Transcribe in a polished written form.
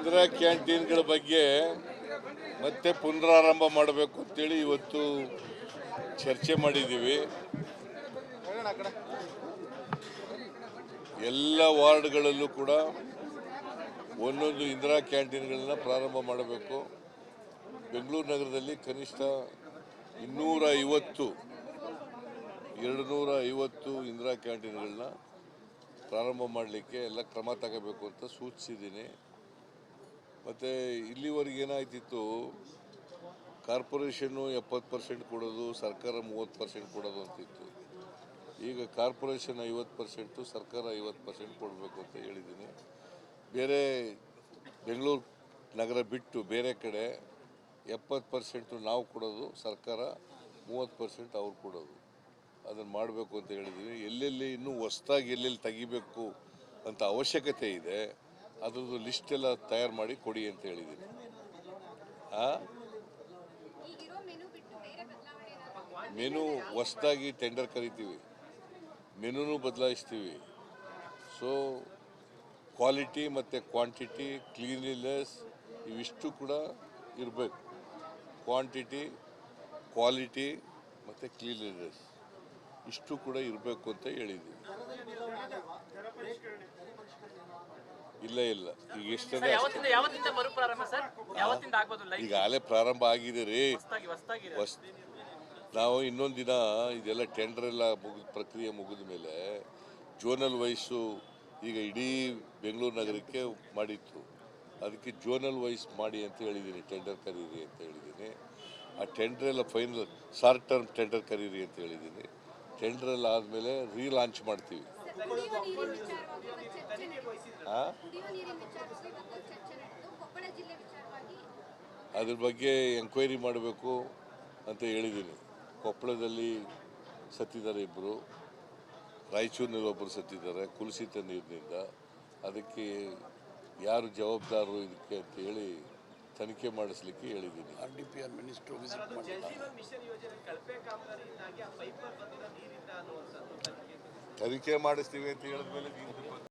ಇಂದಿರಾ ಕ್ಯಾಂಟೀನ್ಗಳ ಬಗ್ಗೆ ಮತ್ತೆ ಪುನರಾರಂಭ ಮಾಡಬೇಕು ಅಂತೇಳಿ ಇವತ್ತು ಚರ್ಚೆ ಮಾಡಿದ್ದೀವಿ. ಎಲ್ಲ ವಾರ್ಡ್ಗಳಲ್ಲೂ ಕೂಡ ಒಂದೊಂದು ಇಂದಿರಾ ಕ್ಯಾಂಟೀನ್ಗಳನ್ನ ಪ್ರಾರಂಭ ಮಾಡಬೇಕು. ಬೆಂಗಳೂರು ನಗರದಲ್ಲಿ ಕನಿಷ್ಠ 250 ಇಂದಿರಾ ಕ್ಯಾಂಟೀನ್ಗಳನ್ನ ಪ್ರಾರಂಭ ಮಾಡಲಿಕ್ಕೆ ಎಲ್ಲ ಕ್ರಮ ತಗೋಬೇಕು ಅಂತ ಸೂಚಿಸಿದ್ದೀನಿ. ಮತ್ತು ಇಲ್ಲಿವರೆಗೆ ಏನಾಯ್ತಿತ್ತು, ಕಾರ್ಪೊರೇಷನ್ನು 70% ಕೊಡೋದು, ಸರ್ಕಾರ 30% ಕೊಡೋದು ಅಂತಿತ್ತು. ಈಗ ಕಾರ್ಪೊರೇಷನ್ 50%, ಸರ್ಕಾರ 50% ಕೊಡಬೇಕು ಅಂತ ಹೇಳಿದ್ದೀನಿ. ಬೇರೆ ಬೆಂಗಳೂರು ನಗರ ಬಿಟ್ಟು ಬೇರೆ ಕಡೆ 70% ನಾವು ಕೊಡೋದು, ಸರ್ಕಾರ 30% ಅವ್ರು ಕೊಡೋದು. ಅದನ್ನು ಮಾಡಬೇಕು ಅಂತ ಹೇಳಿದ್ದೀವಿ. ಎಲ್ಲೆಲ್ಲಿ ಇನ್ನೂ ಹೊಸದಾಗಿ ಎಲ್ಲೆಲ್ಲಿ ತೆಗಿಬೇಕು ಅಂತ ಅವಶ್ಯಕತೆ ಇದೆ ಅದ್ರದ್ದು ಲಿಸ್ಟ್ ಎಲ್ಲ ತಯಾರು ಮಾಡಿ ಕೊಡಿ ಅಂತ ಹೇಳಿದ್ದೀನಿ. ಮೆನು ಹೊಸದಾಗಿ ಟೆಂಡರ್ ಕರಿತೀವಿ, ಮೆನುನೂ ಬದಲಾಯಿಸ್ತೀವಿ. ಸೊ ಕ್ವಾಲಿಟಿ ಮತ್ತು ಕ್ವಾಂಟಿಟಿ, ಕ್ಲೀನ್ಲಿನೆಸ್ ಇವಿಷ್ಟು ಕೂಡ ಇರಬೇಕು. ಕ್ವಾಂಟಿಟಿ, ಕ್ವಾಲಿಟಿ ಮತ್ತು ಕ್ಲೀನ್ಲಿನೆಸ್ ಇಷ್ಟು ಕೂಡ ಇರಬೇಕು ಅಂತ ಹೇಳಿದ್ದೀವಿ. ಇಲ್ಲ ಈಗ ಎಷ್ಟೇ ಈಗಾಗಲೇ ಪ್ರಾರಂಭ ಆಗಿದೆ ರೀ. ನಾವು ಇನ್ನೊಂದು ದಿನ ಇದೆಲ್ಲ ಟೆಂಡರ್ ಎಲ್ಲ ಪ್ರಕ್ರಿಯೆ ಮುಗಿದ ಮೇಲೆ ಜೋನಲ್ ವೈಸು ಈಗ ಇಡೀ ಬೆಂಗಳೂರು ನಗರಕ್ಕೆ ಮಾಡಿತ್ತು. ಅದಕ್ಕೆ ಜೋನಲ್ ವೈಸ್ ಮಾಡಿ ಅಂತ ಹೇಳಿದ್ದೀನಿ, ಟೆಂಡರ್ ಕರೀರಿ ಅಂತ ಹೇಳಿದ್ದೀನಿ. ಆ ಟೆಂಡರ್ ಎಲ್ಲ ಫೈನಲ್ ಶಾರ್ಟ್ ಟರ್ಮ್ ಟೆಂಡರ್ ಕರೀರಿ ಅಂತ ಹೇಳಿದ್ದೀನಿ. ಟೆಂಡರ್ ಎಲ್ಲ ಆದಮೇಲೆ ರೀಲಾಂಚ್ ಮಾಡ್ತೀವಿ. ಅದ್ರ ಬಗ್ಗೆ ಎಂಕ್ವೈರಿ ಮಾಡಬೇಕು ಅಂತ ಹೇಳಿದ್ದೀನಿ. ಕೊಪ್ಪಳದಲ್ಲಿ ಸತ್ತಿದ್ದಾರೆ ಇಬ್ಬರು, ರಾಯಚೂರಿನಲ್ಲಿ ಒಬ್ಬರು ಸತ್ತಿದ್ದಾರೆ ಕುಲುಷಿತ ನೀರಿನಿಂದ. ಅದಕ್ಕೆ ಯಾರು ಜವಾಬ್ದಾರರು ಇದಕ್ಕೆ ಅಂತ ಹೇಳಿ ತನಿಖೆ ಮಾಡಿಸ್ಲಿಕ್ಕೆ ಹೇಳಿದ್ದೀನಿ. RDPR ಮಿನಿಸ್ಟರ್ ವಿಸಿಟ್ ಮಾಡಿ ತನಿಖೆ ಮಾಡಿಸ್ತೀವಿ ಅಂತ ಹೇಳಿದ್ಮೇಲೆ